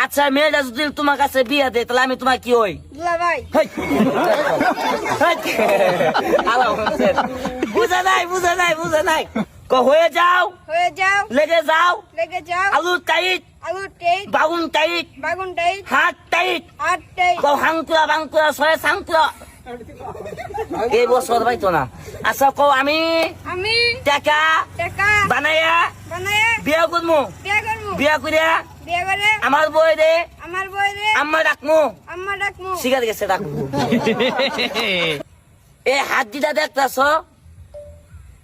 আচ্ছা মেয়েটা যদি তোমার কাছে বিয়ে দেয় তাহলে আমি তোমার কি হই? দুলাভাই। হেই। হেই। আল্লাহ বলছেন। বুঝে নাই হয়ে যাও হয়ে যাও, লেগে যাও লেগে যাও, আলুর টাইট আলুর টাইট, বাগুন টাইট বাগুন টাইট, হাত টাইট হাত টাইট। হাংকুরা বাংকুরা ছয় সাংকুরা এই বছর পাইতো না। আচ্ছা কও আমি আমি টাকা টাকা বানাইয়া বানায় বিয়া করবো, বিয়ে করবো, বিয়া করিয়া বিয়ে করে আমার বই রে আমার বইরে আম্মা ডাকমু, আম্মা ডাকমু। শিকার গেছে ডাকমু। এই হাড্ডিটা দেখতেছ,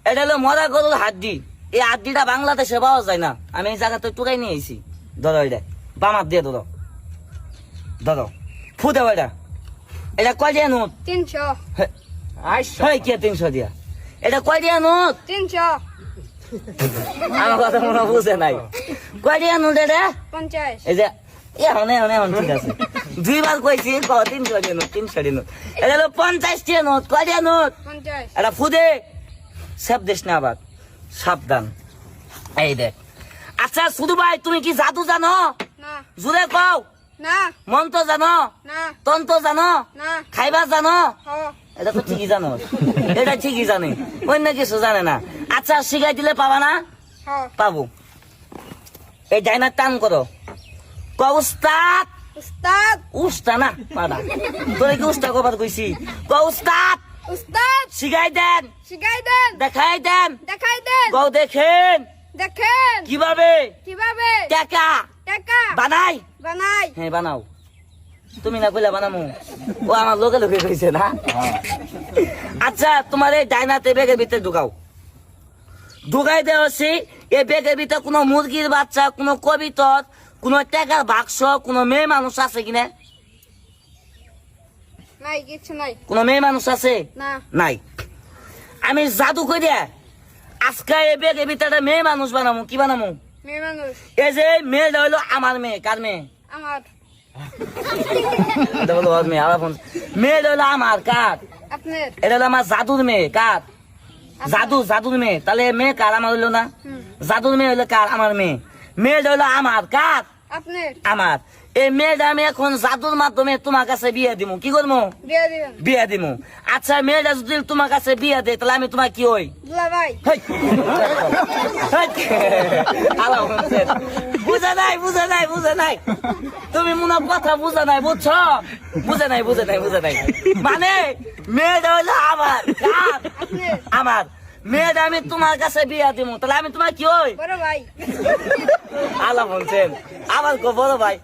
এটা হলো মরা গরুর হাড্ডি। এই হাড্ডিটা বাংলাদেশে পাওয়া যায় না। আমি এই জায়গাতে টুকাই নিয়ে আইছি। ধরো এটা বামার দিয়ে ধরো, ধরো ফু দেবো এটা। এটা কয় দিয়া নোট? 300, হয় কে 300 দিয়া? এটা কয় দিয়া নোট? 300, আমার কথা মনে বুঝে নাই। কয় দিয়া নোট এটা? 50, এই যে এখন ঠিক আছে। দুইবার কইছি 300 দিয়া নোট, 300 দিয়া নোট। এটা হলো 50 টিয়া নোট। কয় দিয়া নোট? 50, এটা ফুদে সেপ দিস না আবার, সাবধান। এই দেখ। আচ্ছা শুধু ভাই তুমি কি জাদু জানো? না, জুড়ে কও। না, মন্ত্র জানো? না, তন্ত্র জানো? না, খাইবা জানো? হ, এটা তো ঠিকই জানো, এটা ঠিকই জানে, অন্য কিছু জানে না। আচ্ছা শিখাই দিলে পাবা না? হ, পাবো। এই ডাইনার টান করো। ক উস্তাদ। উস্তাদ, উস্তা না পাদা, তোরে কি উস্তা কবার কইছি? ক উস্তাদ উস্তাদ, শিখাই দেন, শিখাই দেন, দেখাই দেন। দেখাই দেন, কও দেখেন দেখেন কিভাবে কিভাবে টাকা টাকা বানাই। বানাই। হ্যাঁ বানাও। তুমি না কইলা বানামু, ও আমার লোকে লোকে কইছে না। আচ্ছা তোমার এই ডাইনাতে ব্যাগের ভিতরে ঢুকাই দেওয়া হচ্ছে। এই ব্যাগের ভিতরে কোনো মুরগির বাচ্চা, কোনো কবিতর, কোনো টাকার বাক্স, কোনো মেয়ে মানুষ আছে কিনা? নাই, কিছু নাই। কোনো মেয়ে মানুষ আছে? না, নাই। আমি জাদু কইরা আজকে এই ব্যাগের ভিতরে মেয়ে মানুষ বানামু। কি বানামু? মেয়ে মানুষ এই যে মেয়েটা হইলো আমার মেয়ে। কার মেয়ে? আমার, এটা বলো ওর মেয়ে। আবার ফোন। মেয়েটা হইলো আমার। কার? আপনার, এটা হলো আমার জাদুর মেয়ে। কার? জাদুর মেয়ে। তাহলে মেয়ে কার? আমার হইলো না। জাদুর মেয়ে হইলো কার? আমার মেয়ে। মেয়েটা হইলো আমার। কার? আপনার। আমার। এই মেয়েটা আমি এখন জাদুর মাধ্যমে তোমার কাছে বিয়ে দিমু। কি করবো? বিয়ে দিবেন। বিয়ে দিমু। আচ্ছা মেয়েটা যদি তোমার কাছে বিয়ে দেয় তাহলে আমি তোমার কি হই? দুলাভাই। হেই। হেই। আল্লাহ বলছেন। বুঝে নাই তুমি মনে হয় কথা বুঝে নাই, বুঝছো? বুঝে নাই। মানে মেয়েটা হইলো আমার। কার? আপনার, আমার। মেয়েটা আমি তোমার কাছে বিয়ে দিমু তাহলে আমি তোমার কি হই? বড় ভাই। আল্লাহ বলছেন। আমার বড় ভাই।